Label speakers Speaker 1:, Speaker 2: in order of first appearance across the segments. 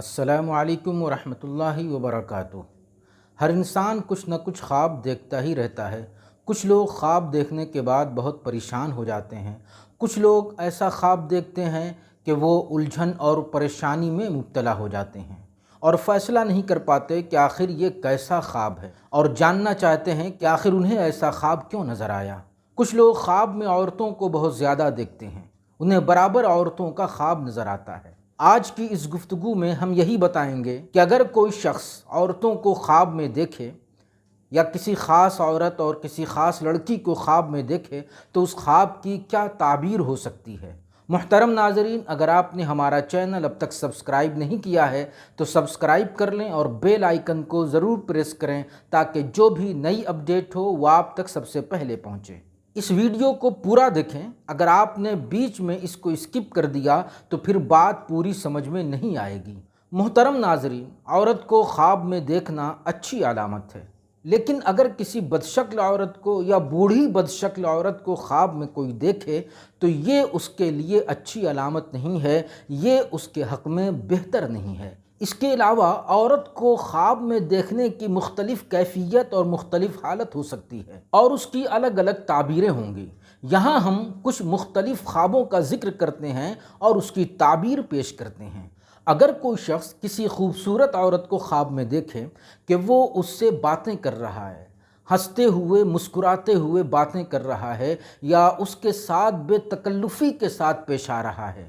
Speaker 1: السلام علیکم ورحمۃ اللہ وبرکاتہ۔ ہر انسان کچھ نہ کچھ خواب دیکھتا ہی رہتا ہے۔ کچھ لوگ خواب دیکھنے کے بعد بہت پریشان ہو جاتے ہیں، کچھ لوگ ایسا خواب دیکھتے ہیں کہ وہ الجھن اور پریشانی میں مبتلا ہو جاتے ہیں اور فیصلہ نہیں کر پاتے کہ آخر یہ کیسا خواب ہے، اور جاننا چاہتے ہیں کہ آخر انہیں ایسا خواب کیوں نظر آیا۔ کچھ لوگ خواب میں عورتوں کو بہت زیادہ دیکھتے ہیں، انہیں برابر عورتوں کا خواب نظر آتا ہے۔ آج کی اس گفتگو میں ہم یہی بتائیں گے کہ اگر کوئی شخص عورتوں کو خواب میں دیکھے یا کسی خاص عورت اور کسی خاص لڑکی کو خواب میں دیکھے تو اس خواب کی کیا تعبیر ہو سکتی ہے۔ محترم ناظرین، اگر آپ نے ہمارا چینل اب تک سبسکرائب نہیں کیا ہے تو سبسکرائب کر لیں اور بیل آئیکن کو ضرور پریس کریں تاکہ جو بھی نئی اپڈیٹ ہو وہ آپ تک سب سے پہلے پہنچے۔ اس ویڈیو کو پورا دیکھیں، اگر آپ نے بیچ میں اس کو اسکپ کر دیا تو پھر بات پوری سمجھ میں نہیں آئے گی۔ محترم ناظرین، عورت کو خواب میں دیکھنا اچھی علامت ہے، لیکن اگر کسی بدشکل عورت کو یا بوڑھی بدشکل عورت کو خواب میں کوئی دیکھے تو یہ اس کے لیے اچھی علامت نہیں ہے، یہ اس کے حق میں بہتر نہیں ہے۔ اس کے علاوہ عورت کو خواب میں دیکھنے کی مختلف کیفیت اور مختلف حالت ہو سکتی ہے اور اس کی الگ الگ تعبیریں ہوں گی۔ یہاں ہم کچھ مختلف خوابوں کا ذکر کرتے ہیں اور اس کی تعبیر پیش کرتے ہیں۔ اگر کوئی شخص کسی خوبصورت عورت کو خواب میں دیکھے کہ وہ اس سے باتیں کر رہا ہے، ہنستے ہوئے مسکراتے ہوئے باتیں کر رہا ہے، یا اس کے ساتھ بے تکلفی کے ساتھ پیش آ رہا ہے،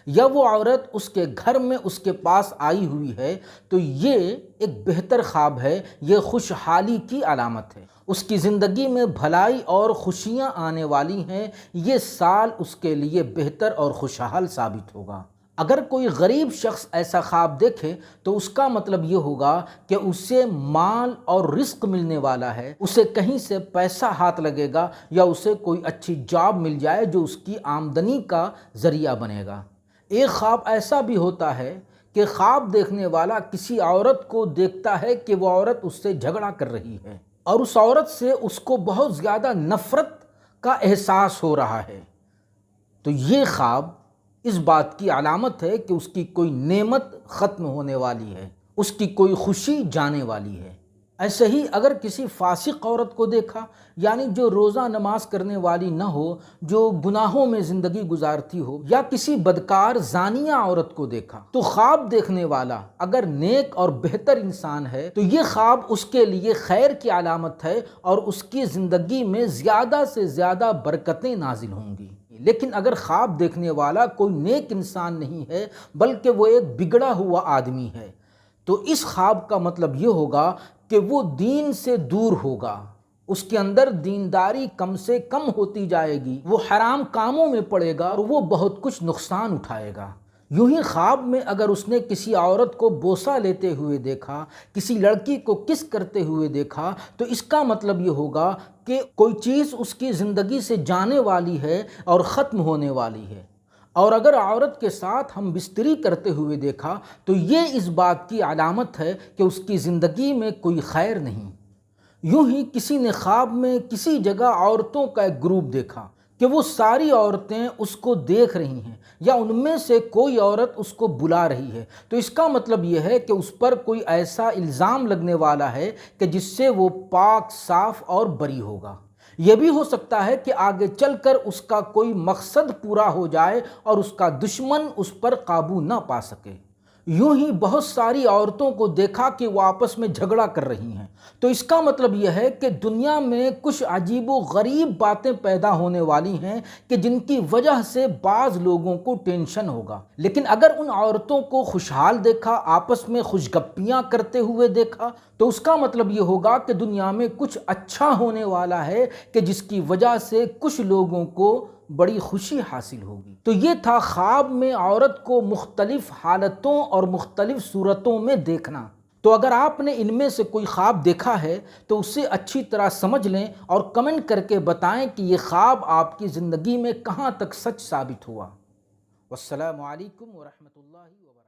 Speaker 1: یا وہ عورت اس کے گھر میں اس کے پاس آئی ہوئی ہے، تو یہ ایک بہتر خواب ہے، یہ خوشحالی کی علامت ہے۔ اس کی زندگی میں بھلائی اور خوشیاں آنے والی ہیں، یہ سال اس کے لیے بہتر اور خوشحال ثابت ہوگا۔ اگر کوئی غریب شخص ایسا خواب دیکھے تو اس کا مطلب یہ ہوگا کہ اسے مال اور رزق ملنے والا ہے، اسے کہیں سے پیسہ ہاتھ لگے گا یا اسے کوئی اچھی جاب مل جائے جو اس کی آمدنی کا ذریعہ بنے گا۔ ایک خواب ایسا بھی ہوتا ہے کہ خواب دیکھنے والا کسی عورت کو دیکھتا ہے کہ وہ عورت اس سے جھگڑا کر رہی ہے اور اس عورت سے اس کو بہت زیادہ نفرت کا احساس ہو رہا ہے، تو یہ خواب اس بات کی علامت ہے کہ اس کی کوئی نعمت ختم ہونے والی ہے، اس کی کوئی خوشی جانے والی ہے۔ ایسے ہی اگر کسی فاسق عورت کو دیکھا، یعنی جو روزہ نماز کرنے والی نہ ہو، جو گناہوں میں زندگی گزارتی ہو، یا کسی بدکار زانیہ عورت کو دیکھا، تو خواب دیکھنے والا اگر نیک اور بہتر انسان ہے تو یہ خواب اس کے لیے خیر کی علامت ہے اور اس کی زندگی میں زیادہ سے زیادہ برکتیں نازل ہوں گی۔ لیکن اگر خواب دیکھنے والا کوئی نیک انسان نہیں ہے بلکہ وہ ایک بگڑا ہوا آدمی ہے تو اس خواب کا مطلب یہ ہوگا کہ وہ دین سے دور ہوگا، اس کے اندر دینداری کم سے کم ہوتی جائے گی، وہ حرام کاموں میں پڑے گا اور وہ بہت کچھ نقصان اٹھائے گا۔ یوں ہی خواب میں اگر اس نے کسی عورت کو بوسہ لیتے ہوئے دیکھا، کسی لڑکی کو کس کرتے ہوئے دیکھا، تو اس کا مطلب یہ ہوگا کہ کوئی چیز اس کی زندگی سے جانے والی ہے اور ختم ہونے والی ہے۔ اور اگر عورت کے ساتھ ہم بستری کرتے ہوئے دیکھا تو یہ اس بات کی علامت ہے کہ اس کی زندگی میں کوئی خیر نہیں۔ یوں ہی کسی نے خواب میں کسی جگہ عورتوں کا ایک گروپ دیکھا کہ وہ ساری عورتیں اس کو دیکھ رہی ہیں یا ان میں سے کوئی عورت اس کو بلا رہی ہے، تو اس کا مطلب یہ ہے کہ اس پر کوئی ایسا الزام لگنے والا ہے کہ جس سے وہ پاک صاف اور بری ہوگا۔ یہ بھی ہو سکتا ہے کہ آگے چل کر اس کا کوئی مقصد پورا ہو جائے اور اس کا دشمن اس پر قابو نہ پا سکے۔ یوں ہی بہت ساری عورتوں کو دیکھا کہ وہ آپس میں جھگڑا کر رہی ہیں، تو اس کا مطلب یہ ہے کہ دنیا میں کچھ عجیب و غریب باتیں پیدا ہونے والی ہیں کہ جن کی وجہ سے بعض لوگوں کو ٹینشن ہوگا۔ لیکن اگر ان عورتوں کو خوشحال دیکھا، آپس میں خوش گپیاں کرتے ہوئے دیکھا، تو اس کا مطلب یہ ہوگا کہ دنیا میں کچھ اچھا ہونے والا ہے کہ جس کی وجہ سے کچھ لوگوں کو بڑی خوشی حاصل ہوگی۔ تو یہ تھا خواب میں عورت کو مختلف حالتوں اور مختلف صورتوں میں دیکھنا۔ تو اگر آپ نے ان میں سے کوئی خواب دیکھا ہے تو اسے اچھی طرح سمجھ لیں اور کمنٹ کر کے بتائیں کہ یہ خواب آپ کی زندگی میں کہاں تک سچ ثابت ہوا۔ والسلام علیکم ورحمۃ اللہ وبرکاتہ۔